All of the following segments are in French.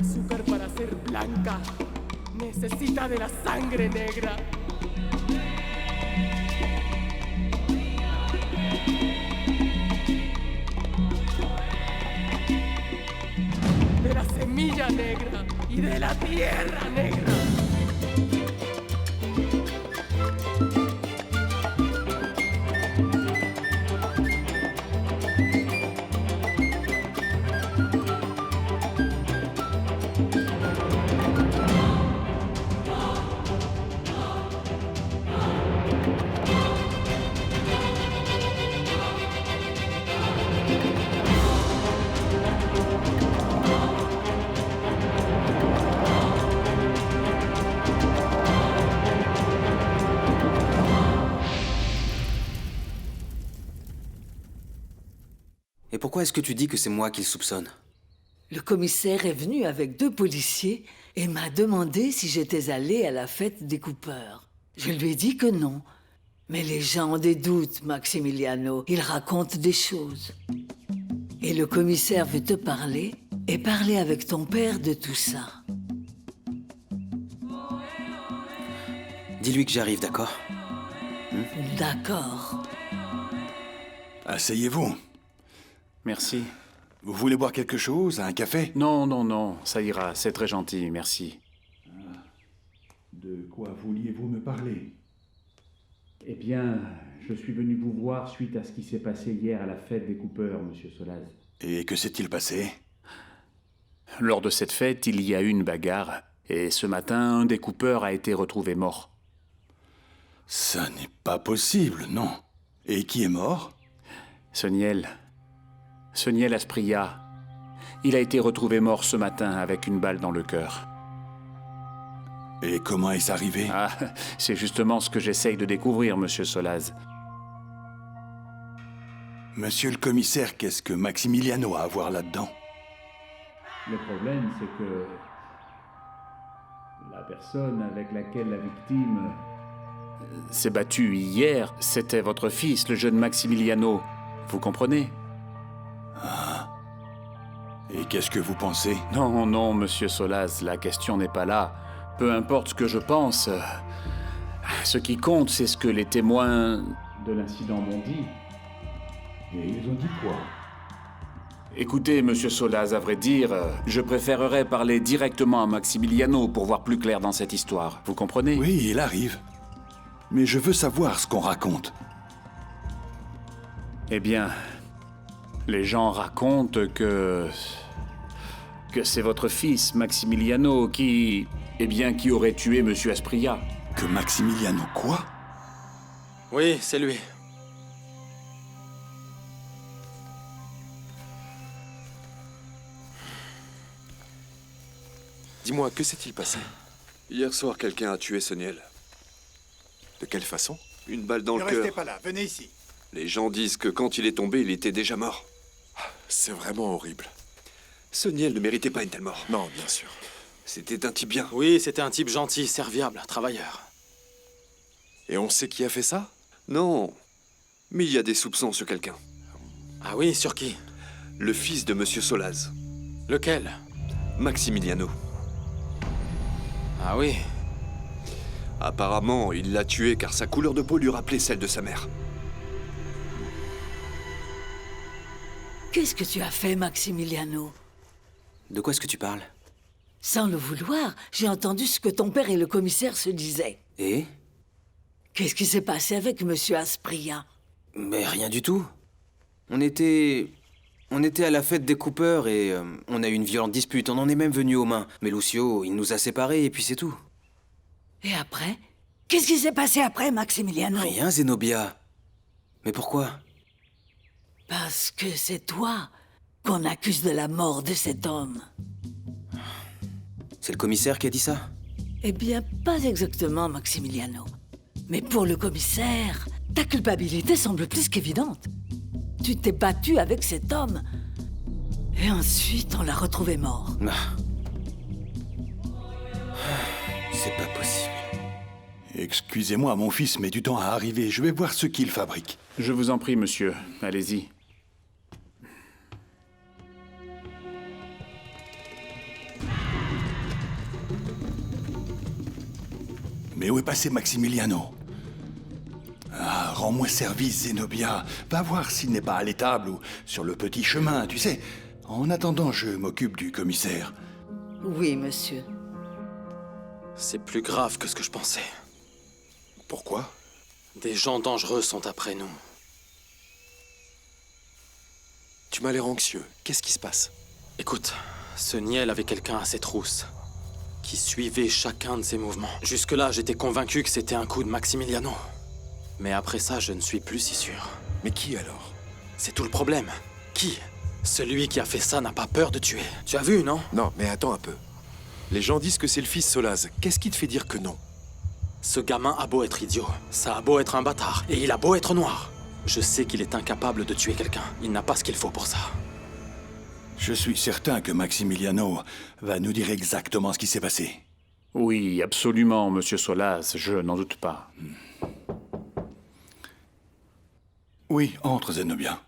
azúcar para ser blanca necesita de la sangre negra. De la semilla negra y de la tierra negra. Et pourquoi est-ce que tu dis que c'est moi qu'il soupçonne? Le commissaire est venu avec 2 policiers et m'a demandé si j'étais allé à la fête des coupeurs. Je lui ai dit que non. Mais les gens ont des doutes, Maximiliano. Ils racontent des choses. Et le commissaire veut te parler et parler avec ton père de tout ça. Dis-lui que j'arrive, d'accord? D'accord. Asseyez-vous. Merci. Vous voulez boire quelque chose? Un café? Non, non, non, ça ira, c'est très gentil, merci. De quoi vouliez-vous me parler? Eh bien, je suis venu vous voir suite à ce qui s'est passé hier à la fête des coupeurs, monsieur Solaz. Et que s'est-il passé? Lors de cette fête, il y a eu une bagarre, et ce matin, un des coupeurs a été retrouvé mort. Ça n'est pas possible, non. Et qui est mort? Soniel Asprilla. Il a été retrouvé mort ce matin avec une balle dans le cœur. Et comment est-ce arrivé? Ah, c'est justement ce que j'essaye de découvrir, monsieur Solaz. Monsieur le commissaire, qu'est-ce que Maximiliano a à voir là-dedans? Le problème, c'est que la personne avec laquelle la victime... s'est battu hier, c'était votre fils, le jeune Maximiliano. Vous comprenez? Ah. Et qu'est-ce que vous pensez? Non, non, monsieur Solaz, la question n'est pas là. Peu importe ce que je pense. Ce qui compte, c'est ce que les témoins... de l'incident m'ont dit. Et ils ont dit quoi? Écoutez, monsieur Solaz, à vrai dire, je préférerais parler directement à Maximiliano pour voir plus clair dans cette histoire. Vous comprenez? Oui, il arrive. Mais je veux savoir ce qu'on raconte. Eh bien, les gens racontent que c'est votre fils, Maximiliano, qui aurait tué monsieur Asprilla. Que Maximiliano quoi? Oui, c'est lui. Dis-moi, que s'est-il passé? Hier soir, quelqu'un a tué Soniel. De quelle façon? Une balle dans le Ne cœur. restez pas là, venez ici. Les gens disent que quand il est tombé, il était déjà mort. C'est vraiment horrible. Soniel ne méritait pas une telle mort. Non, bien sûr. C'était un type bien. Oui, c'était un type gentil, serviable, travailleur. Et on sait qui a fait ça? Non. Mais il y a des soupçons sur quelqu'un. Ah oui, sur qui? Le fils de Monsieur Solaz. Lequel? Maximiliano. Ah oui. Apparemment, il l'a tué car sa couleur de peau lui rappelait celle de sa mère. Qu'est-ce que tu as fait, Maximiliano? De quoi est-ce que tu parles? Sans le vouloir, j'ai entendu ce que ton père et le commissaire se disaient. Et? Qu'est-ce qui s'est passé avec monsieur Asprilla? Mais rien du tout. On était à la fête des coupeurs et on a eu une violente dispute. On en est même venu aux mains. Mais Lucio, il nous a séparés et puis c'est tout. Et après? Qu'est-ce qui s'est passé après, Maximiliano? Rien, Zenobia. Mais pourquoi? Parce que c'est toi qu'on accuse de la mort de cet homme. C'est le commissaire qui a dit ça? Eh bien, pas exactement, Maximiliano. Mais pour le commissaire, ta culpabilité semble plus qu'évidente. Tu t'es battu avec cet homme. Et ensuite, on l'a retrouvé mort. Ah. C'est pas possible. Excusez-moi, mon fils met du temps à arriver. Je vais voir ce qu'il fabrique. Je vous en prie, monsieur. Allez-y. Mais où est passé Maximiliano? Ah, rends-moi service, Zenobia. Va voir s'il n'est pas à l'étable ou sur le petit chemin, tu sais. En attendant, je m'occupe du commissaire. Oui, monsieur. C'est plus grave que ce que je pensais. Pourquoi? Des gens dangereux sont après nous. Tu m'as l'air anxieux. Qu'est-ce qui se passe? Écoute, ce Niel avait quelqu'un à ses trousses, qui suivait chacun de ses mouvements. Jusque-là, j'étais convaincu que c'était un coup de Maximiliano. Mais après ça, je ne suis plus si sûr. Mais qui alors? C'est tout le problème. Qui? Celui qui a fait ça n'a pas peur de tuer. Tu as vu, non? Non, mais attends un peu. Les gens disent que c'est le fils Solaz. Qu'est-ce qui te fait dire que non? Ce gamin a beau être idiot, ça a beau être un bâtard, et il a beau être noir. Je sais qu'il est incapable de tuer quelqu'un. Il n'a pas ce qu'il faut pour ça. Je suis certain que Maximiliano va nous dire exactement ce qui s'est passé. Oui, absolument, monsieur Solaz, je n'en doute pas. Oui, entre, Zenobia.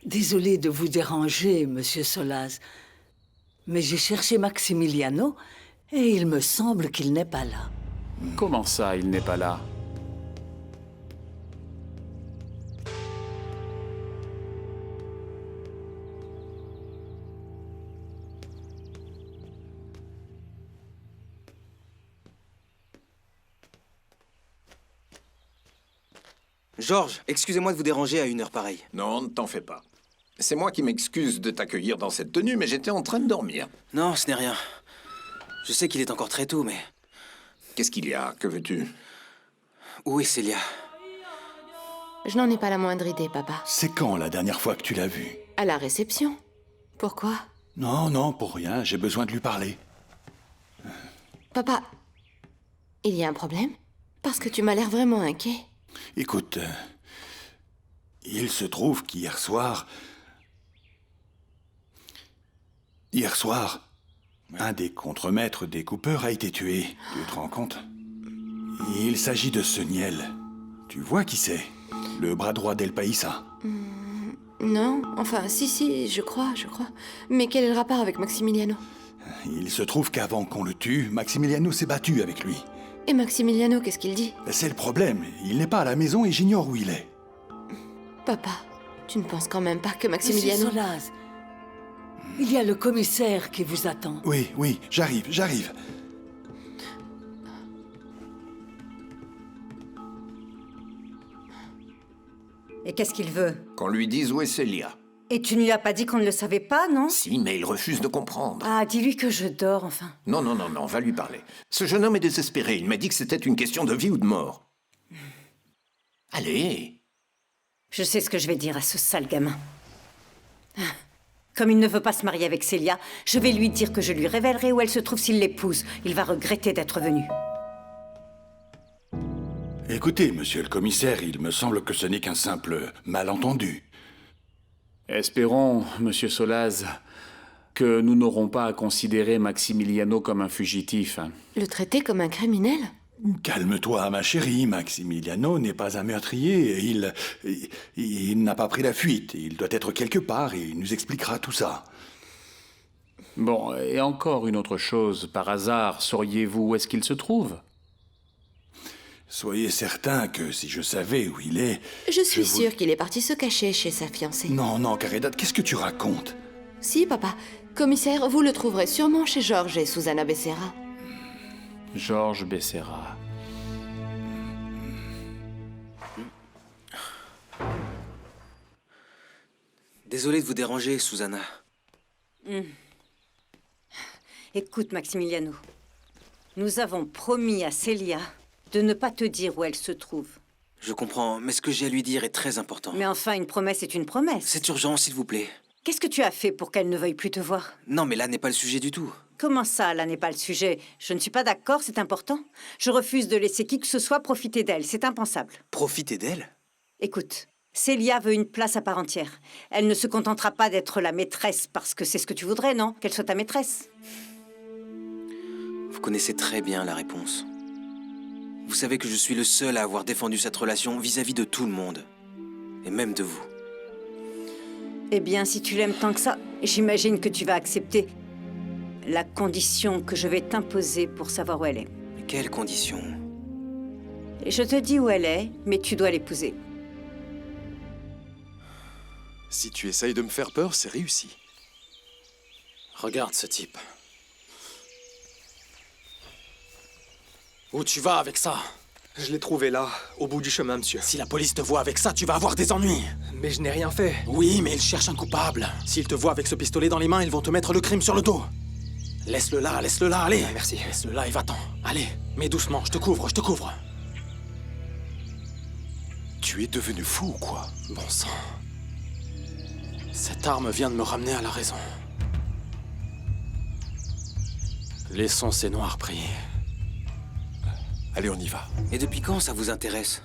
Désolé de vous déranger, monsieur Solaz, mais j'ai cherché Maximiliano et il me semble qu'il n'est pas là. Comment ça, il n'est pas là? Georges, excusez-moi de vous déranger à une heure pareille. Non, ne t'en fais pas. C'est moi qui m'excuse de t'accueillir dans cette tenue, mais j'étais en train de dormir. Non, ce n'est rien. Je sais qu'il est encore très tôt, mais... Qu'est-ce qu'il y a? Que veux-tu? Où est Célia? Je n'en ai pas la moindre idée, papa. C'est quand la dernière fois que tu l'as vue? À la réception. Pourquoi? Non, non, pour rien, j'ai besoin de lui parler. Papa, il y a un problème? Parce que tu m'as l'air vraiment inquiet. Écoute, il se trouve qu'hier soir... Hier soir, un des contremaîtres des coupeurs a été tué. Tu te rends compte? Il s'agit de ce Niel. Tu vois qui c'est? Le bras droit d'El Païssa. Non, enfin, si, je crois. Mais quel est le rapport avec Maximiliano? Il se trouve qu'avant qu'on le tue, Maximiliano s'est battu avec lui. Et Maximiliano, qu'est-ce qu'il dit? C'est le problème. Il n'est pas à la maison et j'ignore où il est. Papa, tu ne penses quand même pas que Maximiliano... Monsieur Solaz, il y a le commissaire qui vous attend. Oui, j'arrive. Et qu'est-ce qu'il veut? Qu'on lui dise où est Célia. Et tu ne lui as pas dit qu'on ne le savait pas, non? Si, mais il refuse de comprendre. Ah, dis-lui que je dors, enfin. Non, va lui parler. Ce jeune homme est désespéré. Il m'a dit que c'était une question de vie ou de mort. Allez. Je sais ce que je vais dire à ce sale gamin. Comme il ne veut pas se marier avec Célia, je vais lui dire que je lui révélerai où elle se trouve s'il l'épouse. Il va regretter d'être venu. Écoutez, monsieur le commissaire, il me semble que ce n'est qu'un simple malentendu. Espérons, monsieur Solaz, que nous n'aurons pas à considérer Maximiliano comme un fugitif. Le traiter comme un criminel? Calme-toi, ma chérie. Maximiliano n'est pas un meurtrier. Il n'a pas pris la fuite. Il doit être quelque part et il nous expliquera tout ça. Bon, et encore une autre chose. Par hasard, sauriez-vous où est-ce qu'il se trouve? Soyez certain que si je savais où il est... Je suis sûre qu'il est parti se cacher chez sa fiancée. Non, Caridad, qu'est-ce que tu racontes? Si, papa. Commissaire, vous le trouverez sûrement chez Georges et Susanna Becerra. Georges Becerra. Désolé de vous déranger, Susanna. Écoute, Maximiliano. Nous avons promis à Célia de ne pas te dire où elle se trouve. Je comprends, mais ce que j'ai à lui dire est très important. Mais enfin, une promesse est une promesse. C'est urgent, s'il vous plaît. Qu'est-ce que tu as fait pour qu'elle ne veuille plus te voir? Non, mais là n'est pas le sujet du tout. Comment ça, là n'est pas le sujet? Je ne suis pas d'accord, c'est important. Je refuse de laisser qui que ce soit profiter d'elle, c'est impensable. Profiter d'elle? Écoute, Célia veut une place à part entière. Elle ne se contentera pas d'être la maîtresse, parce que c'est ce que tu voudrais, non? Qu'elle soit ta maîtresse. Vous connaissez très bien la réponse. Vous savez que je suis le seul à avoir défendu cette relation vis-à-vis de tout le monde. Et même de vous. Eh bien, si tu l'aimes tant que ça, j'imagine que tu vas accepter la condition que je vais t'imposer pour savoir où elle est. Mais quelles conditions? Je te dis où elle est, mais tu dois l'épouser. Si tu essayes de me faire peur, c'est réussi. Regarde ce type. Où tu vas avec ça? Je l'ai trouvé là, au bout du chemin, monsieur. Si la police te voit avec ça, tu vas avoir des ennuis. Mais je n'ai rien fait. Oui, mais ils cherchent un coupable. S'ils te voient avec ce pistolet dans les mains, ils vont te mettre le crime sur le dos. Laisse-le là, allez. Merci. Laisse-le là et va-t'en. Allez, mais doucement, je te couvre. Tu es devenu fou ou quoi? Bon sang. Cette arme vient de me ramener à la raison. Laissons ces noirs prier. Allez, on y va. Et depuis quand ça vous intéresse?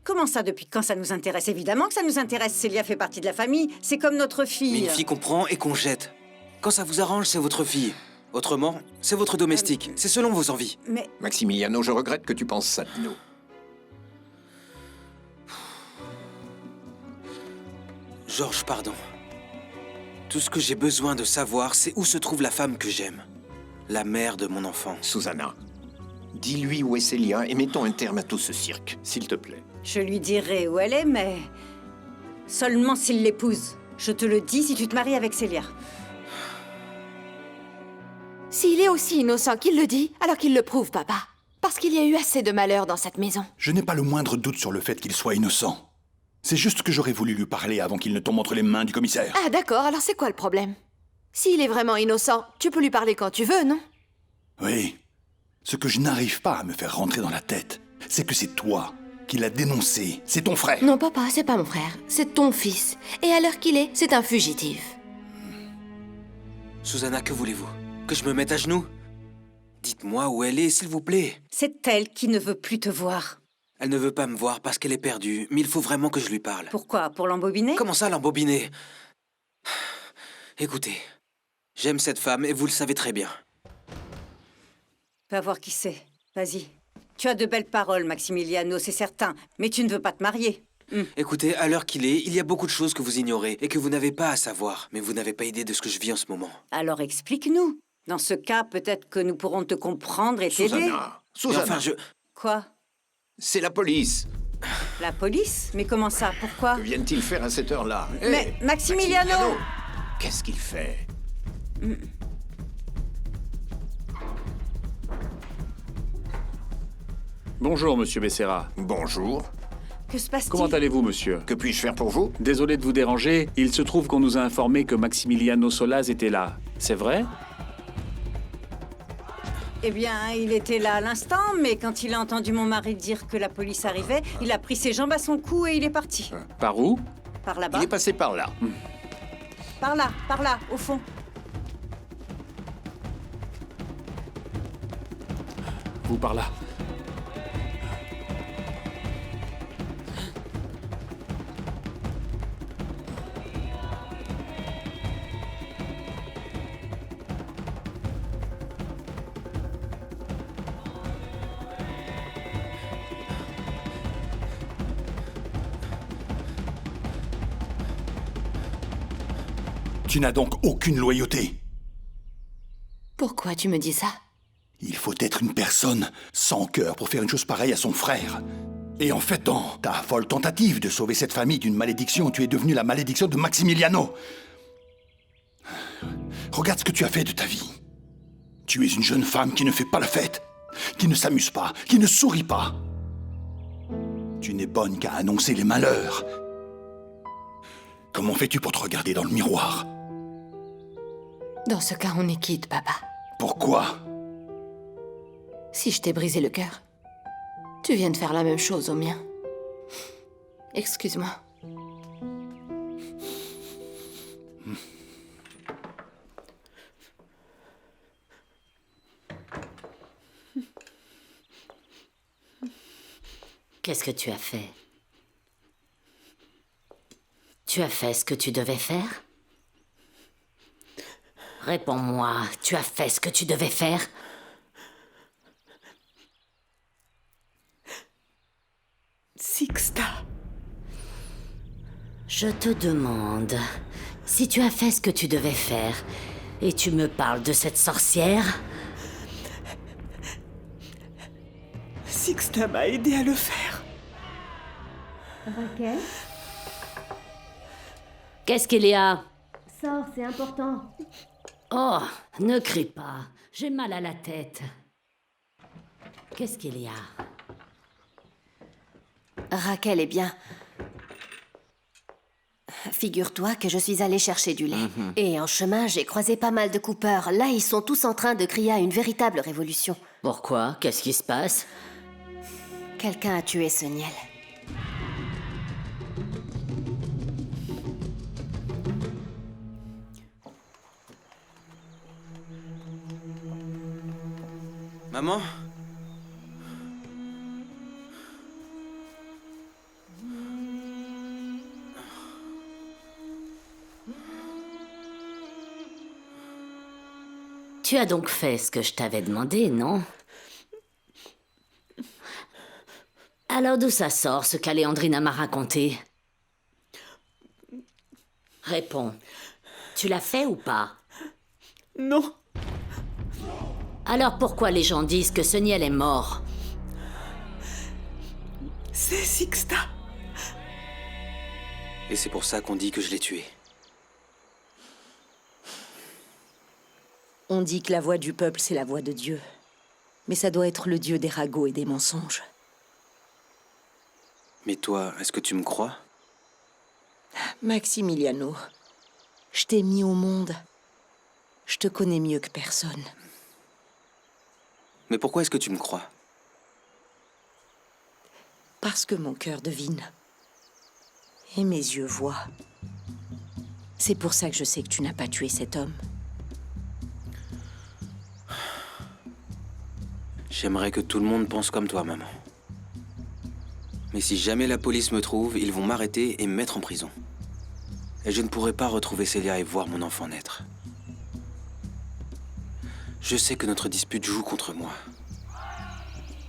Comment ça, depuis quand ça nous intéresse? Évidemment que ça nous intéresse. Célia fait partie de la famille. C'est comme notre fille. Mais une fille qu'on prend et qu'on jette. Quand ça vous arrange, c'est votre fille. Autrement, c'est votre domestique. C'est selon vos envies. Mais... Maximiliano, je regrette que tu penses ça de nous. Georges, pardon. Tout ce que j'ai besoin de savoir, c'est où se trouve la femme que j'aime. La mère de mon enfant. Susanna, dis-lui où est Célia et mettons un terme à tout ce cirque, s'il te plaît. Je lui dirai où elle est, mais... seulement s'il l'épouse. Je te le dis si tu te maries avec Célia. S'il est aussi innocent qu'il le dit, alors qu'il le prouve, papa. Parce qu'il y a eu assez de malheur dans cette maison. Je n'ai pas le moindre doute sur le fait qu'il soit innocent. C'est juste que j'aurais voulu lui parler avant qu'il ne tombe entre les mains du commissaire. Ah d'accord, alors c'est quoi le problème? S'il est vraiment innocent, tu peux lui parler quand tu veux, non? Oui. Ce que je n'arrive pas à me faire rentrer dans la tête, c'est que c'est toi qui l'as dénoncé. C'est ton frère. Non, papa, c'est pas mon frère. C'est ton fils. Et à l'heure qu'il est, c'est un fugitif. Susanna, que voulez-vous? Que je me mette à genoux? Dites-moi où elle est, s'il vous plaît. C'est elle qui ne veut plus te voir. Elle ne veut pas me voir parce qu'elle est perdue, mais il faut vraiment que je lui parle. Pourquoi? Pour l'embobiner? Comment ça, l'embobiner? Écoutez, j'aime cette femme et vous le savez très bien. Va voir qui c'est. Vas-y. Tu as de belles paroles, Maximiliano, c'est certain. Mais tu ne veux pas te marier. Écoutez, à l'heure qu'il est, il y a beaucoup de choses que vous ignorez et que vous n'avez pas à savoir. Mais vous n'avez pas idée de ce que je vis en ce moment. Alors explique-nous. Dans ce cas, peut-être que nous pourrons te comprendre et t'aider. Susanna, Enfin, Quoi? c'est la police. La police? Mais comment ça? Pourquoi? Que viennent-ils faire à cette heure-là? Mais Maximiliano! Qu'est-ce qu'il fait? Bonjour, monsieur Becerra. Bonjour. Que se passe-t-il? Comment allez-vous, monsieur? Que puis-je faire pour vous? Désolé de vous déranger, il se trouve qu'on nous a informé que Maximiliano Solaz était là. C'est vrai? Eh bien, il était là à l'instant, mais quand il a entendu mon mari dire que la police arrivait, il a pris ses jambes à son cou et il est parti. Par où? Par là-bas. Il est passé par là. Par là, au fond. Vous par là. Tu n'as donc aucune loyauté. Pourquoi tu me dis ça? Il faut être une personne sans cœur pour faire une chose pareille à son frère. Et en fait, dans ta folle tentative de sauver cette famille d'une malédiction, tu es devenu la malédiction de Maximiliano. Regarde ce que tu as fait de ta vie. Tu es une jeune femme qui ne fait pas la fête, qui ne s'amuse pas, qui ne sourit pas. Tu n'es bonne qu'à annoncer les malheurs. Comment fais-tu pour te regarder dans le miroir? Dans ce cas, on est quitte, papa. Pourquoi? Si je t'ai brisé le cœur, tu viens de faire la même chose au mien. Excuse-moi. Qu'est-ce que tu as fait? Tu as fait ce que tu devais faire? Réponds-moi, tu as fait ce que tu devais faire? Sixta. Je te demande, si tu as fait ce que tu devais faire, Et tu me parles de cette sorcière? Sixta m'a aidé à le faire. Raquel? Qu'est-ce qu'il y a? Sors, c'est important. Oh, ne crie pas. J'ai mal à la tête. Qu'est-ce qu'il y a? Raquel est bien. Figure-toi que je suis allée chercher du lait. Et en chemin, j'ai croisé pas mal de coupeurs. Là, ils sont tous en train de crier à une véritable révolution. Pourquoi? Qu'est-ce qui se passe? Quelqu'un a tué Soniel. Maman? Tu as donc fait ce que je t'avais demandé, non? Alors d'où ça sort, ce qu'Aléandrina m'a raconté? Réponds. Tu l'as fait ou pas? Non. Alors pourquoi les gens disent que Soniel est mort? C'est Sixta. Et c'est pour ça qu'on dit que je l'ai tué. On dit que la voix du peuple, c'est la voix de Dieu. Mais ça doit être le Dieu des ragots et des mensonges. Mais toi, est-ce que tu me crois? Maximiliano, je t'ai mis au monde. Je te connais mieux que personne. Mais pourquoi est-ce que tu me crois? Parce que mon cœur devine. Et mes yeux voient. C'est pour ça que je sais que tu n'as pas tué cet homme. J'aimerais que tout le monde pense comme toi, maman. Mais si jamais la police me trouve, ils vont m'arrêter et me mettre en prison. Et je ne pourrai pas retrouver Célia et voir mon enfant naître. Je sais que notre dispute joue contre moi.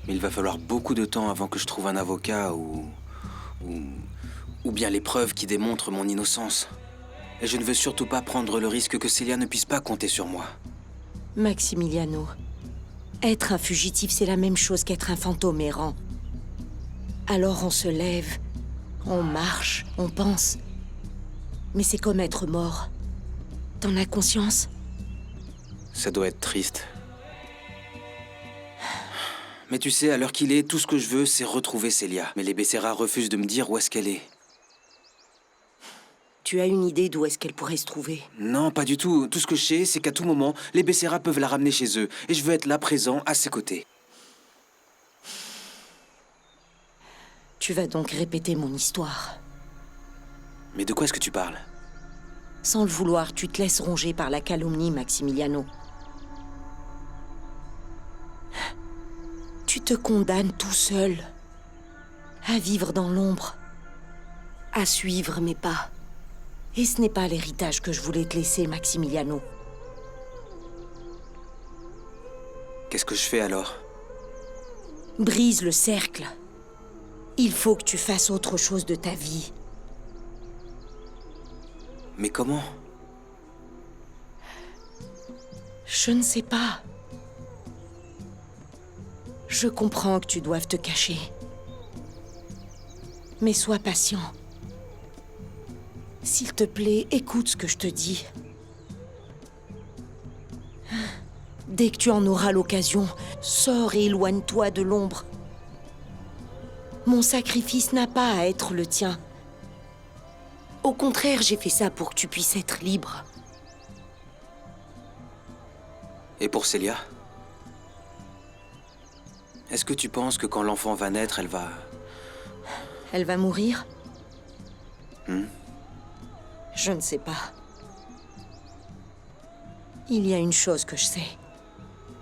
Mais il va falloir beaucoup de temps avant que je trouve un avocat ou bien les preuves qui démontrent mon innocence. Et je ne veux surtout pas prendre le risque que Célia ne puisse pas compter sur moi. Maximiliano, être un fugitif, c'est la même chose qu'être un fantôme errant. Alors on se lève, on marche, on pense. Mais c'est comme être mort. T'en as conscience? Ça doit être triste. Mais tu sais, à l'heure qu'il est, tout ce que je veux, c'est retrouver Célia. Mais les Becerra refusent de me dire où est-ce qu'elle est. Tu as une idée d'où est-ce qu'elle pourrait se trouver? Non, pas du tout. Tout ce que je sais, c'est qu'à tout moment, les Becerra peuvent la ramener chez eux. Et je veux être là, présent, à ses côtés. Tu vas donc répéter mon histoire. Mais de quoi est-ce que tu parles? Sans le vouloir, tu te laisses ronger par la calomnie, Maximiliano. Tu te condamnes tout seul à vivre dans l'ombre, à suivre mes pas. Et ce n'est pas l'héritage que je voulais te laisser, Maximiliano. Qu'est-ce que je fais alors? Brise le cercle. Il faut que tu fasses autre chose de ta vie. Mais comment? Je ne sais pas. Je comprends que tu doives te cacher. Mais sois patient. S'il te plaît, écoute ce que je te dis. Dès que tu en auras l'occasion, sors et éloigne-toi de l'ombre. Mon sacrifice n'a pas à être le tien. Au contraire, j'ai fait ça pour que tu puisses être libre. Et pour Célia? Est-ce que tu penses que quand l'enfant va naître, elle va... Elle va mourir? Hmm? Je ne sais pas. Il y a une chose que je sais.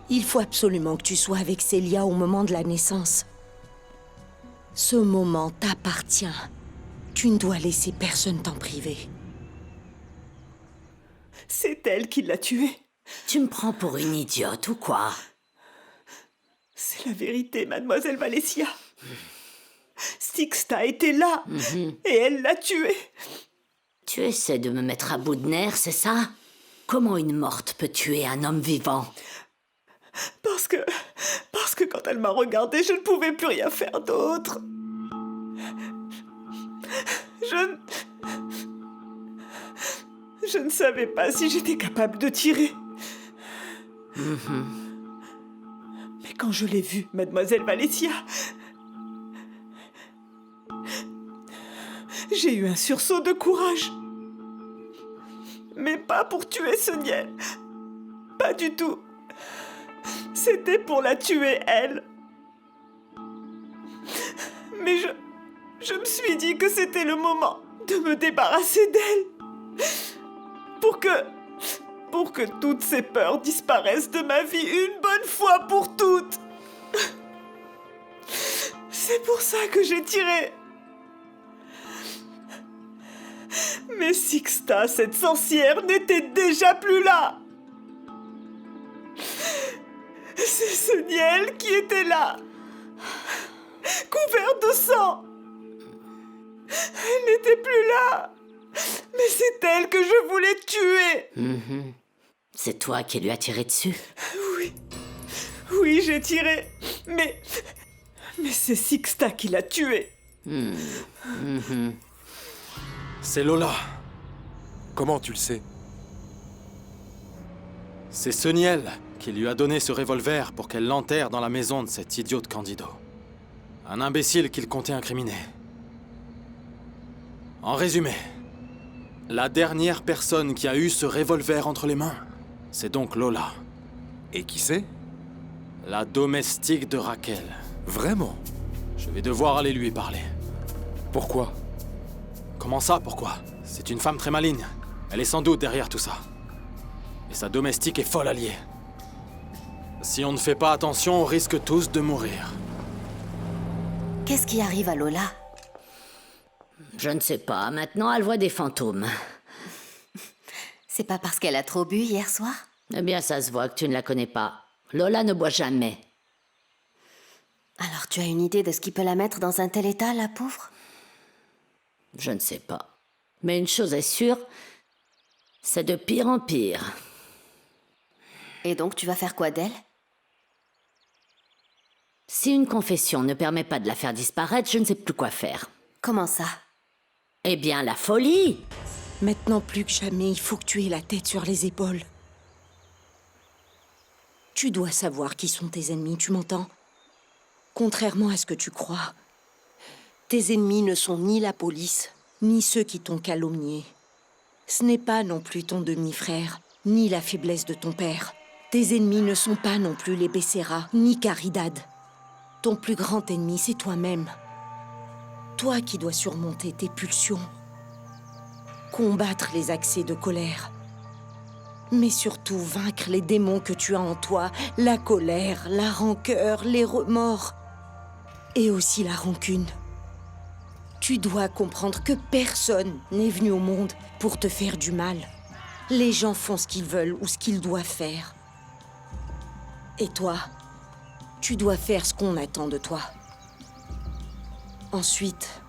Il faut absolument que tu sois avec Célia au moment de la naissance. Ce moment t'appartient. Tu ne dois laisser personne t'en priver. C'est elle qui l'a tué. Tu me prends pour une idiote ou quoi? C'est la vérité, mademoiselle Valencia. Sixta était là et elle l'a tué. Tu essaies de me mettre à bout de nerfs, c'est ça? Comment une morte peut tuer un homme vivant? Parce que quand elle m'a regardée, je ne pouvais plus rien faire d'autre. Je ne savais pas si j'étais capable de tirer. Mais quand je l'ai vue, mademoiselle Valencia, j'ai eu un sursaut de courage. Mais pas pour tuer Soniel. Pas du tout. C'était pour la tuer, elle. Mais je me suis dit que c'était le moment de me débarrasser d'elle. Pour que toutes ces peurs disparaissent de ma vie une bonne fois pour toutes. C'est pour ça que j'ai tiré. Mais Sixta, cette sorcière, n'était déjà plus là. C'est Soniel qui était là, couvert de sang. Elle n'était plus là. Mais c'est elle que je voulais tuer. C'est toi qui lui as tiré dessus? Oui, j'ai tiré. Mais c'est Sixta qui l'a tué. C'est Lola. Comment tu le sais? C'est Soniel qui lui a donné ce revolver pour qu'elle l'enterre dans la maison de cet idiot de Candido. Un imbécile qu'il comptait incriminer. En résumé, la dernière personne qui a eu ce revolver entre les mains, c'est donc Lola. Et qui c'est? La domestique de Raquel. Vraiment? Je vais devoir aller lui parler. Pourquoi? Comment ça, pourquoi? C'est une femme très maligne. Elle est sans doute derrière tout ça. Et sa domestique est folle alliée. Si on ne fait pas attention, on risque tous de mourir. Qu'est-ce qui arrive à Lola? Je ne sais pas. Maintenant, elle voit des fantômes. C'est pas parce qu'elle a trop bu hier soir? Eh bien, ça se voit que tu ne la connais pas. Lola ne boit jamais. Alors tu as une idée de ce qui peut la mettre dans un tel état, la pauvre? Je ne sais pas. Mais une chose est sûre, c'est de pire en pire. Et donc tu vas faire quoi d'elle? Si une confession ne permet pas de la faire disparaître, je ne sais plus quoi faire. Comment ça? Eh bien, la folie! Maintenant plus que jamais, il faut que tu aies la tête sur les épaules. Tu dois savoir qui sont tes ennemis, tu m'entends? Contrairement à ce que tu crois, tes ennemis ne sont ni la police, ni ceux qui t'ont calomnié. Ce n'est pas non plus ton demi-frère, ni la faiblesse de ton père. Tes ennemis ne sont pas non plus les Becerra, ni Caridad. Ton plus grand ennemi, c'est toi-même. Toi qui dois surmonter tes pulsions, combattre les accès de colère, mais surtout vaincre les démons que tu as en toi, la colère, la rancœur, les remords, et aussi la rancune. Tu dois comprendre que personne n'est venu au monde pour te faire du mal. Les gens font ce qu'ils veulent ou ce qu'ils doivent faire. Et toi, tu dois faire ce qu'on attend de toi. Ensuite,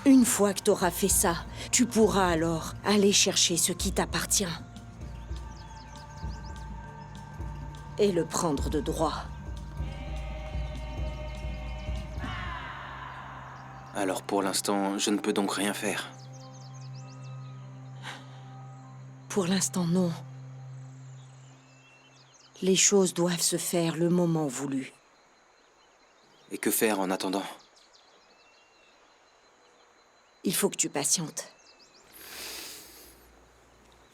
une fois que tu auras fait ça, tu pourras alors aller chercher ce qui t'appartient. Et le prendre de droit. Alors pour l'instant, je ne peux donc rien faire. Pour l'instant, non. Les choses doivent se faire le moment voulu. Et que faire en attendant? Il faut que tu patientes.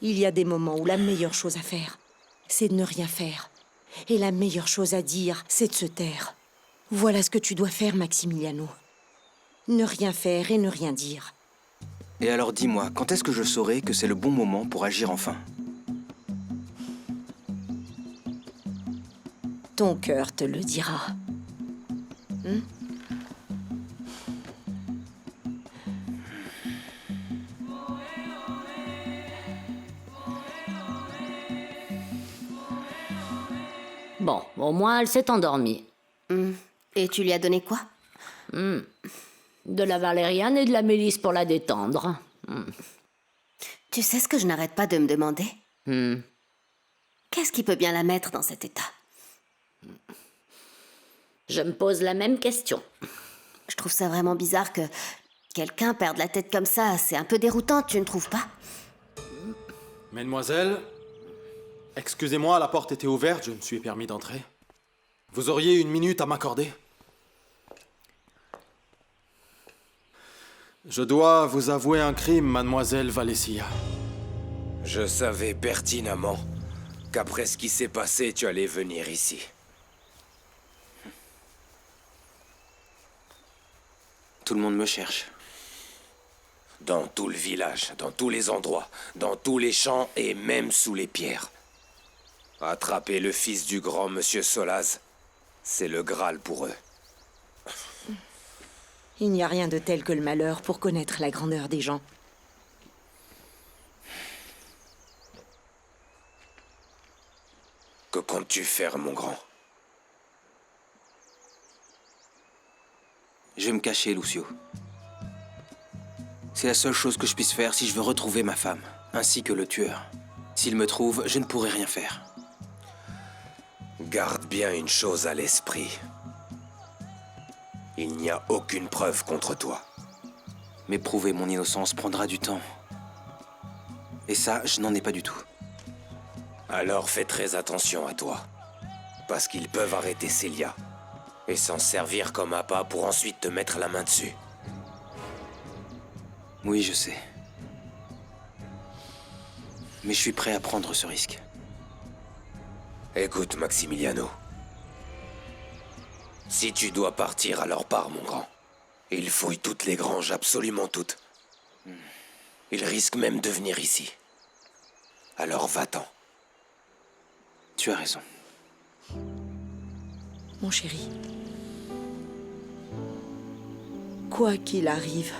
Il y a des moments où la meilleure chose à faire, c'est de ne rien faire. Et la meilleure chose à dire, c'est de se taire. Voilà ce que tu dois faire, Maximiliano. Ne rien faire et ne rien dire. Et alors dis-moi, quand est-ce que je saurai que c'est le bon moment pour agir enfin? Ton cœur te le dira. Bon, au moins elle s'est endormie. Et tu lui as donné quoi? De la valériane et de la mélisse pour la détendre. Tu sais ce que je n'arrête pas de me demander? Qu'est-ce qui peut bien la mettre dans cet état? Je me pose la même question. Je trouve ça vraiment bizarre que quelqu'un perde la tête comme ça. C'est un peu déroutant, tu ne trouves pas? Mademoiselle, excusez-moi, la porte était ouverte, je me suis permis d'entrer. Vous auriez une minute à m'accorder? Je dois vous avouer un crime, mademoiselle Valencia. Je savais pertinemment qu'après ce qui s'est passé, tu allais venir ici. Tout le monde me cherche. Dans tout le village, dans tous les endroits, dans tous les champs et même sous les pierres. Attraper le fils du grand monsieur Solaz, c'est le Graal pour eux. Il n'y a rien de tel que le malheur pour connaître la grandeur des gens. Que comptes-tu faire, mon grand? Je vais me cacher, Lucio. C'est la seule chose que je puisse faire si je veux retrouver ma femme, ainsi que le tueur. S'il me trouve, je ne pourrai rien faire. Garde bien une chose à l'esprit. Il n'y a aucune preuve contre toi. Mais prouver mon innocence prendra du temps. Et ça, je n'en ai pas du tout. Alors fais très attention à toi. Parce qu'ils peuvent arrêter Célia et s'en servir comme appât pour ensuite te mettre la main dessus. Oui, je sais. Mais je suis prêt à prendre ce risque. Écoute, Maximiliano. Si tu dois partir, alors pars, mon grand. Il fouille toutes les granges, absolument toutes. Il risque même de venir ici. Alors va-t'en. Tu as raison. Mon chéri, quoi qu'il arrive,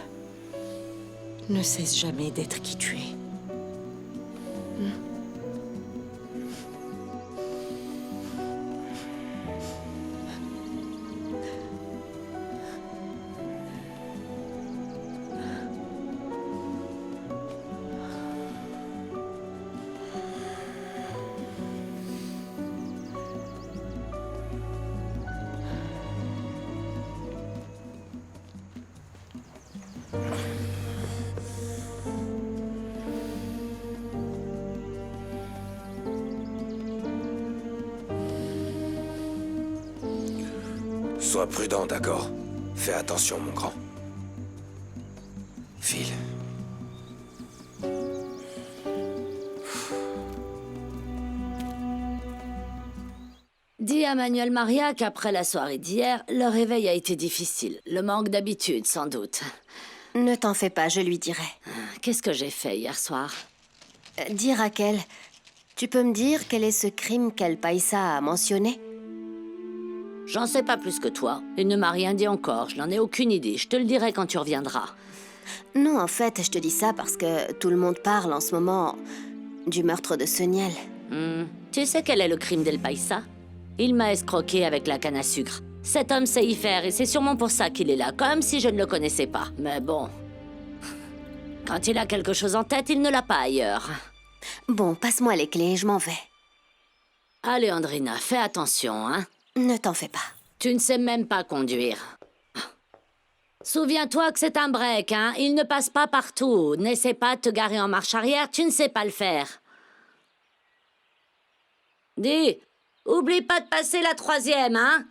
ne cesse jamais d'être qui tu es. Sois prudent, d'accord? Fais attention, mon grand. File. Dis à Manuel Maria qu'après la soirée d'hier, le réveil a été difficile. Le manque d'habitude, sans doute. Ne t'en fais pas, je lui dirai. Qu'est-ce que j'ai fait hier soir? Dis, Raquel, tu peux me dire quel est ce crime qu'El Paisa a mentionné? J'en sais pas plus que toi. Il ne m'a rien dit encore, je n'en ai aucune idée. Je te le dirai quand tu reviendras. Non, en fait, je te dis ça parce que tout le monde parle en ce moment du meurtre de Seniel. Tu sais quel est le crime d'El Paisa? Il m'a escroqué avec la canne à sucre. Cet homme sait y faire et c'est sûrement pour ça qu'il est là, comme si je ne le connaissais pas. Mais bon... Quand il a quelque chose en tête, il ne l'a pas ailleurs. Bon, passe-moi les clés, je m'en vais. Allez, Andrina, fais attention, hein? Ne t'en fais pas. Tu ne sais même pas conduire. Souviens-toi que c'est un break, hein? Il ne passe pas partout. N'essaie pas de te garer en marche arrière, tu ne sais pas le faire. Dis, oublie pas de passer la 3e, hein?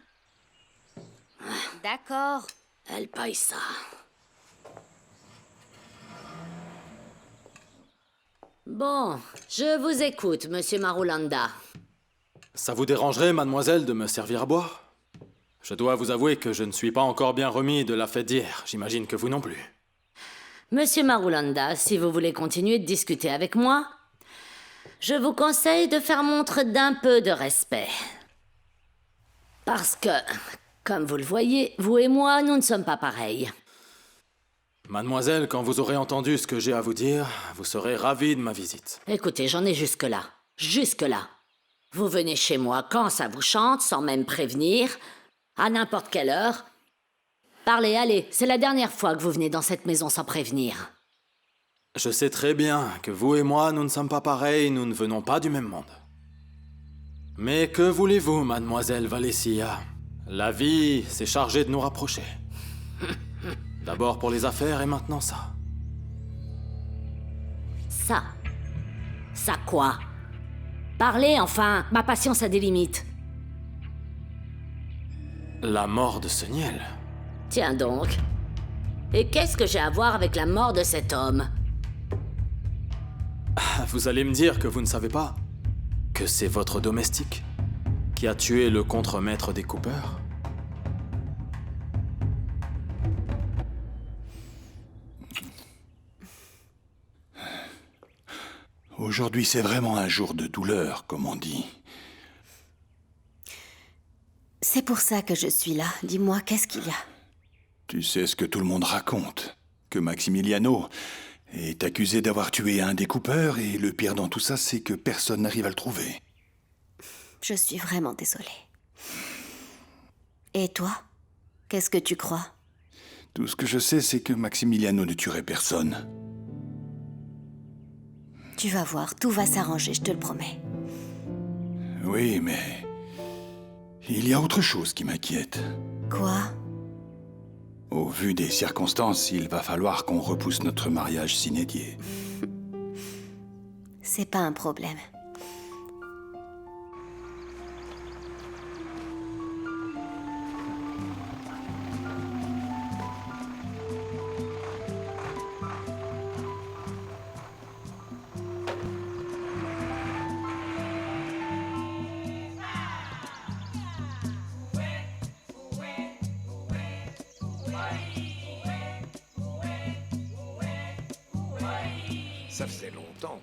D'accord. El Paisa. Bon, je vous écoute, monsieur Marulanda. Ça vous dérangerait, mademoiselle, de me servir à boire? Je dois vous avouer que je ne suis pas encore bien remis de la fête d'hier. J'imagine que vous non plus. Monsieur Marulanda, si vous voulez continuer de discuter avec moi, je vous conseille de faire montre d'un peu de respect. Parce que, comme vous le voyez, vous et moi, nous ne sommes pas pareils. Mademoiselle, quand vous aurez entendu ce que j'ai à vous dire, vous serez ravie de ma visite. Écoutez, j'en ai jusque-là. Jusque-là. Vous venez chez moi quand ça vous chante, sans même prévenir, à n'importe quelle heure. Parlez, allez, c'est la dernière fois que vous venez dans cette maison sans prévenir. Je sais très bien que vous et moi, nous ne sommes pas pareils, nous ne venons pas du même monde. Mais que voulez-vous, mademoiselle Valencia? La vie s'est chargée de nous rapprocher. D'abord pour les affaires et maintenant ça. Ça? Ça quoi? Parlez enfin, ma patience a des limites. La mort de Seniel. Tiens donc. Et qu'est-ce que j'ai à voir avec la mort de cet homme? Vous allez me dire que vous ne savez pas que c'est votre domestique qui a tué le contremaître des Cooper? Aujourd'hui, c'est vraiment un jour de douleur, comme on dit. C'est pour ça que je suis là. Dis-moi, qu'est-ce qu'il y a? Tu sais ce que tout le monde raconte, que Maximiliano est accusé d'avoir tué un des Cooper, et le pire dans tout ça, c'est que personne n'arrive à le trouver. Je suis vraiment désolée. Et toi? Qu'est-ce que tu crois? Tout ce que je sais, c'est que Maximiliano ne tuerait personne. Tu vas voir, tout va s'arranger, je te le promets. Oui, mais... il y a autre chose qui m'inquiète. Quoi? Au vu des circonstances, il va falloir qu'on repousse notre mariage s'inédié. C'est pas un problème. Ça faisait longtemps.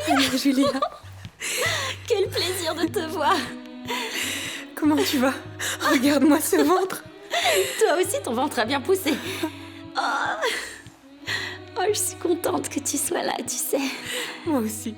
Alors, Julia, Quel plaisir de te voir. comment tu vas? Regarde-moi ce ventre. Toi aussi, ton ventre a bien poussé. Oh, je suis contente que tu sois là, tu sais. Moi aussi.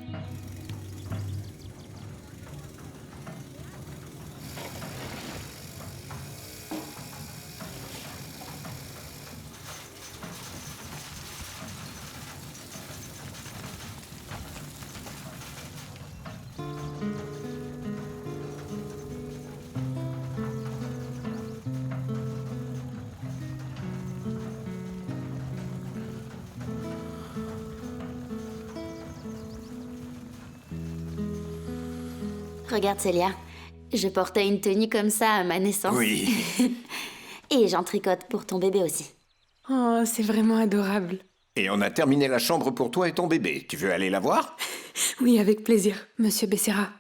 Regarde, Célia. Je portais une tenue comme ça à ma naissance. Oui. Et j'en tricote pour ton bébé aussi. Oh, c'est vraiment adorable. Et on a terminé la chambre pour toi et ton bébé. Tu veux aller la voir? Oui, avec plaisir. Monsieur Becerra,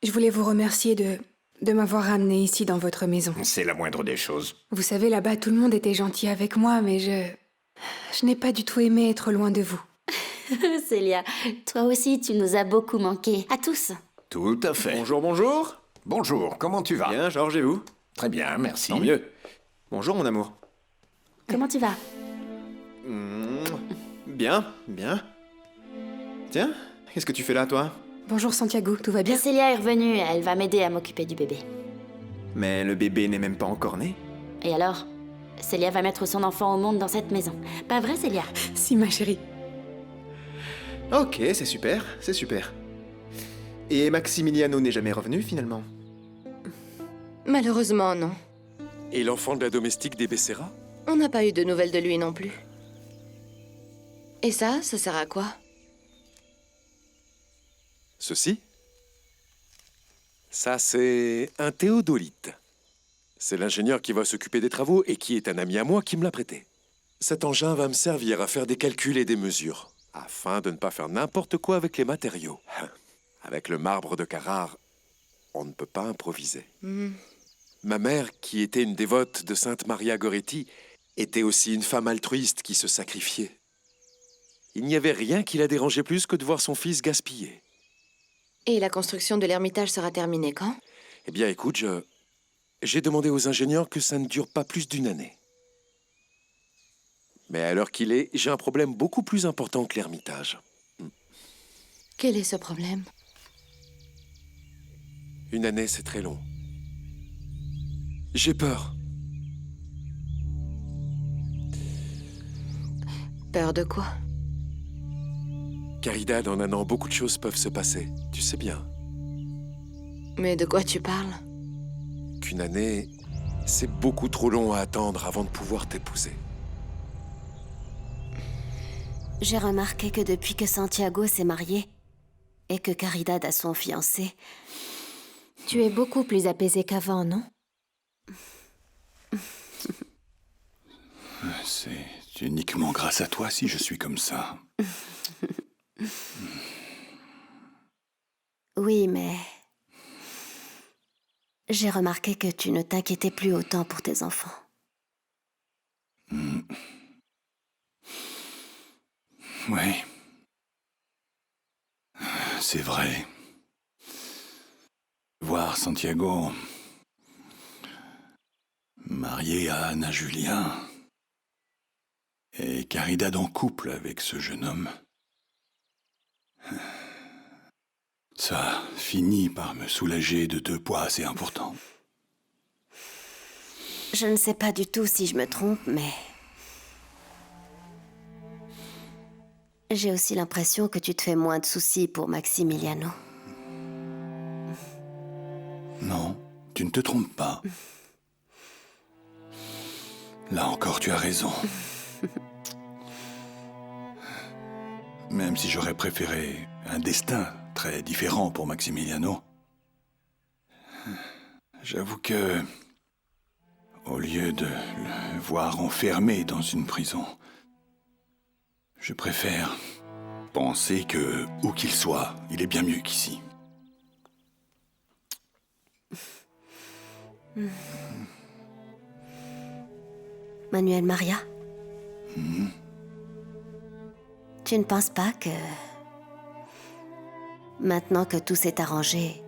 je voulais vous remercier de m'avoir ramené ici dans votre maison. C'est la moindre des choses. Vous savez, là-bas, tout le monde était gentil avec moi, mais je n'ai pas du tout aimé être loin de vous. Célia, toi aussi, tu nous as beaucoup manqué. À tous. Tout à fait. Bonjour, bonjour. Bonjour, comment tu vas? Bien, Georges, et vous? Très bien, merci. Tant mieux. Bonjour, mon amour. Comment tu vas? Bien, bien. Tiens, qu'est-ce que tu fais là, toi? Bonjour Santiago, tout va bien? Célia est revenue, elle va m'aider à m'occuper du bébé. Mais le bébé n'est même pas encore né. Et alors? Célia va mettre son enfant au monde dans cette maison. Pas vrai, Célia? Si, ma chérie. Ok, c'est super, c'est super. Et Maximiliano n'est jamais revenu, finalement? Malheureusement, non. Et l'enfant de la domestique des Becerra? On n'a pas eu de nouvelles de lui non plus. Et ça sert à quoi? Ceci? Ça, c'est un théodolite. C'est l'ingénieur qui va s'occuper des travaux et qui est un ami à moi qui me l'a prêté. Cet engin va me servir à faire des calculs et des mesures, afin de ne pas faire n'importe quoi avec les matériaux. Avec le marbre de Carrare, on ne peut pas improviser. Ma mère, qui était une dévote de Sainte Maria Goretti, était aussi une femme altruiste qui se sacrifiait. Il n'y avait rien qui la dérangeait plus que de voir son fils gaspiller. Et la construction de l'ermitage sera terminée quand? Eh bien, écoute, j'ai demandé aux ingénieurs que ça ne dure pas plus d'1 année. Mais à l'heure qu'il est, j'ai un problème beaucoup plus important que l'ermitage. Quel est ce problème? 1 année, c'est très long. J'ai peur. Peur de quoi? Caridad, en 1 an, beaucoup de choses peuvent se passer. Tu sais bien. Mais de quoi tu parles? Qu'1 année, c'est beaucoup trop long à attendre avant de pouvoir t'épouser. J'ai remarqué que depuis que Santiago s'est marié et que Caridad a son fiancé, tu es beaucoup plus apaisé qu'avant, non? C'est uniquement grâce à toi si je suis comme ça. Oui, mais... j'ai remarqué que tu ne t'inquiétais plus autant pour tes enfants. Oui. C'est vrai. Voir Santiago marié à Ana Julia et Caridad en couple avec ce jeune homme, ça finit par me soulager de 2 poids assez importants. Je ne sais pas du tout si je me trompe, mais... j'ai aussi l'impression que tu te fais moins de soucis pour Maximiliano. Non, tu ne te trompes pas. Là encore, tu as raison. Même si j'aurais préféré un destin très différent pour Maximiliano, j'avoue que, au lieu de le voir enfermé dans une prison, je préfère penser que, où qu'il soit, il est bien mieux qu'ici. Manuel Maria, tu ne penses pas que, maintenant que tout s'est arrangé,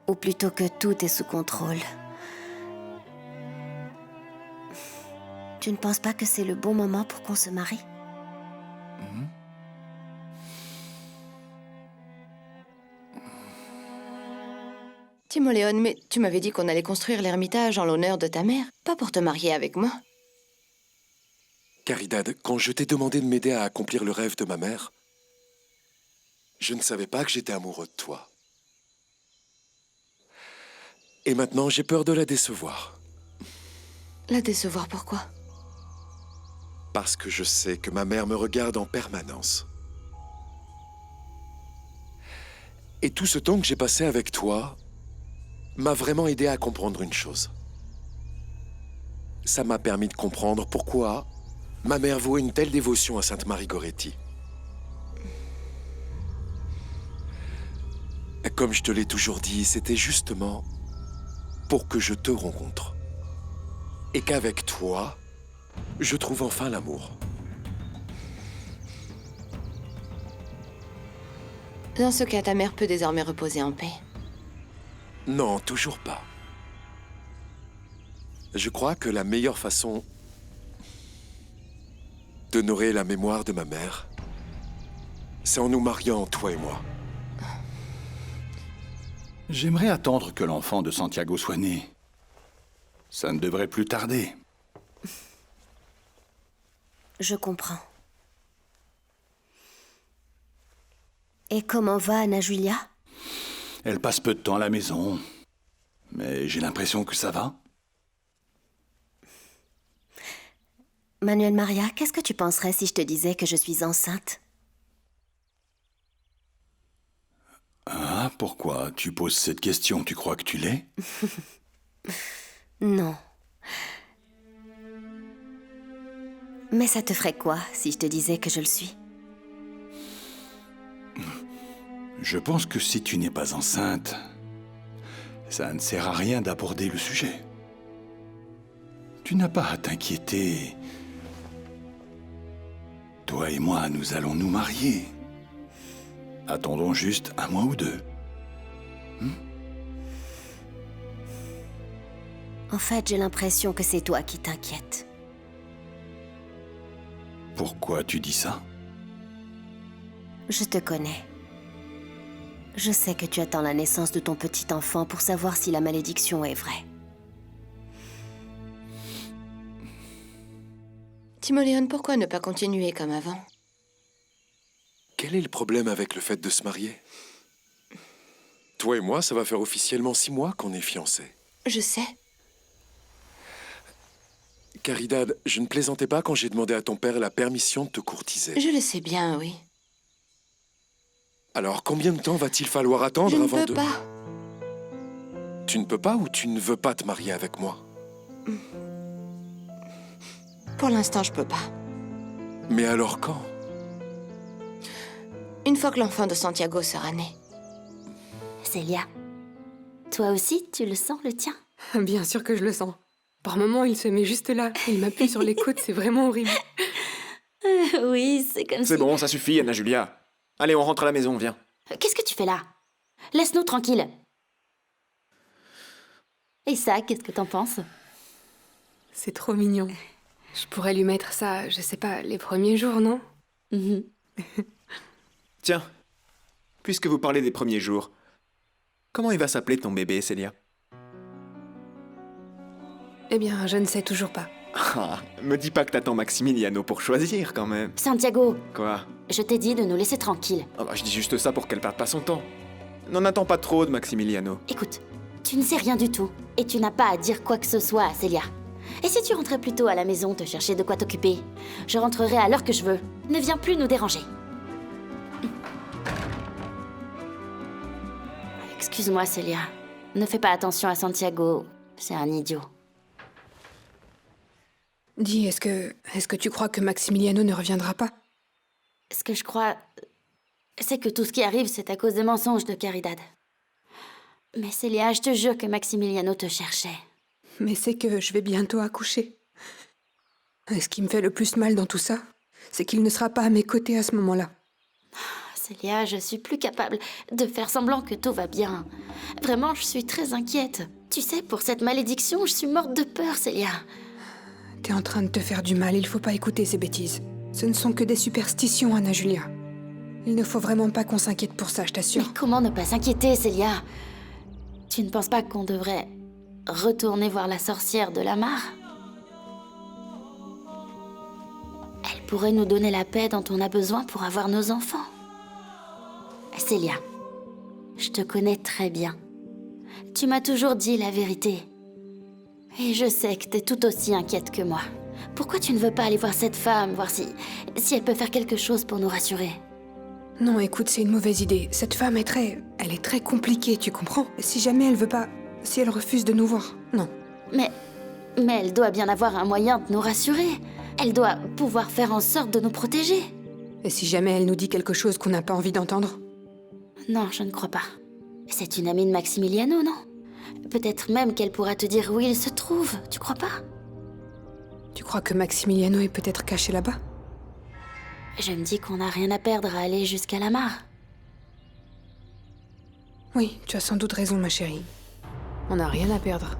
ou plutôt que tout est sous contrôle, tu ne penses pas que c'est le bon moment pour qu'on se marie? Timoléon, mais tu m'avais dit qu'on allait construire l'ermitage en l'honneur de ta mère, pas pour te marier avec moi. Caridad, quand je t'ai demandé de m'aider à accomplir le rêve de ma mère, je ne savais pas que j'étais amoureux de toi. Et maintenant, j'ai peur de la décevoir. La décevoir, pourquoi? Parce que je sais que ma mère me regarde en permanence. Et tout ce temps que j'ai passé avec toi m'a vraiment aidé à comprendre une chose. Ça m'a permis de comprendre pourquoi ma mère vouait une telle dévotion à Sainte Marie Goretti. Comme je te l'ai toujours dit, c'était justement pour que je te rencontre. Et qu'avec toi, je trouve enfin l'amour. Dans ce cas, ta mère peut désormais reposer en paix. Non, toujours pas. Je crois que la meilleure façon d'honorer la mémoire de ma mère, c'est en nous mariant, toi et moi. J'aimerais attendre que l'enfant de Santiago soit né. Ça ne devrait plus tarder. Je comprends. Et comment va Ana Julia? Elle passe peu de temps à la maison, mais j'ai l'impression que ça va. Manuel Maria, qu'est-ce que tu penserais si je te disais que je suis enceinte? Ah, pourquoi tu poses cette question? Tu crois que tu l'es? Non. Mais ça te ferait quoi si je te disais que je le suis? Je pense que si tu n'es pas enceinte, ça ne sert à rien d'aborder le sujet. Tu n'as pas à t'inquiéter. Toi et moi, nous allons nous marier. Attendons juste un mois ou deux. En fait, j'ai l'impression que c'est toi qui t'inquiètes. Pourquoi tu dis ça? Je te connais. Je sais que tu attends la naissance de ton petit enfant pour savoir si la malédiction est vraie. Timoléon, pourquoi ne pas continuer comme avant? Quel est le problème avec le fait de se marier? Toi et moi, ça va faire officiellement 6 mois qu'on est fiancés. Je sais. Caridad, je ne plaisantais pas quand j'ai demandé à ton père la permission de te courtiser. Je le sais bien, oui. Alors, combien de temps va-t-il falloir attendre Je ne avant peux pas. Tu ne peux pas ou tu ne veux pas te marier avec moi? Pour l'instant, je peux pas. Mais alors quand? Une fois que l'enfant de Santiago sera né. Célia, toi aussi, tu le sens, le tien? Bien sûr que je le sens. Par moments, il se met juste là. Il m'appuie sur les côtes, c'est vraiment horrible. Oui, c'est comme C'est bon, ça suffit, Anna Julia. Allez, on rentre à la maison, viens. Qu'est-ce que tu fais là? Laisse-nous tranquilles. Et ça, qu'est-ce que t'en penses? C'est trop mignon. Je pourrais lui mettre ça, je sais pas, les premiers jours, non? Tiens, puisque vous parlez des premiers jours, comment il va s'appeler ton bébé, Célia? Eh bien, je ne sais toujours pas. Ah, me dis pas que t'attends Maximiliano pour choisir, quand même. Santiago, Quoi? je t'ai dit de nous laisser tranquilles. Ah bah, je dis juste ça pour qu'elle perde pas son temps. N'en attends pas trop de Maximiliano. Écoute, tu ne sais rien du tout, et tu n'as pas à dire quoi que ce soit à Célia. Et si tu rentrais plus tôt à la maison te chercher de quoi t'occuper? Je rentrerai à l'heure que je veux. Ne viens plus nous déranger. Excuse-moi, Célia. Ne fais pas attention à Santiago. C'est un idiot. Dis, est-ce que tu crois que Maximiliano ne reviendra pas? Ce que je crois, c'est que tout ce qui arrive, c'est à cause des mensonges de Caridad. Mais Célia, je te jure que Maximiliano te cherchait. Mais c'est que je vais bientôt accoucher. Et ce qui me fait le plus mal dans tout ça, c'est qu'il ne sera pas à mes côtés à ce moment-là. Célia, je suis plus capable de faire semblant que tout va bien. Vraiment, je suis très inquiète. Tu sais, pour cette malédiction, je suis morte de peur, Célia. T'es en train de te faire du mal, il faut pas écouter ces bêtises. Ce ne sont que des superstitions, Anna Julia. Il ne faut vraiment pas qu'on s'inquiète pour ça, je t'assure. Mais comment ne pas s'inquiéter, Célia? Tu ne penses pas qu'on devrait retourner voir la sorcière de la mare? Elle pourrait nous donner la paix dont on a besoin pour avoir nos enfants. Célia, je te connais très bien. Tu m'as toujours dit la vérité. Et je sais que t'es tout aussi inquiète que moi. Pourquoi tu ne veux pas aller voir cette femme, voir si elle peut faire quelque chose pour nous rassurer? Non, écoute, c'est une mauvaise idée. Cette femme est elle est très compliquée, tu comprends? Si jamais elle veut pas... Si elle refuse de nous voir, non. Mais elle doit bien avoir un moyen de nous rassurer. Elle doit pouvoir faire en sorte de nous protéger. Et si jamais elle nous dit quelque chose qu'on n'a pas envie d'entendre? Non, je ne crois pas. C'est une amie de Maximiliano, non? Peut-être même qu'elle pourra te dire où il se trouve, tu crois pas? Tu crois que Maximiliano est peut-être caché là-bas? Je me dis qu'on n'a rien à perdre à aller jusqu'à la mare. Oui, tu as sans doute raison, ma chérie. On n'a rien à perdre.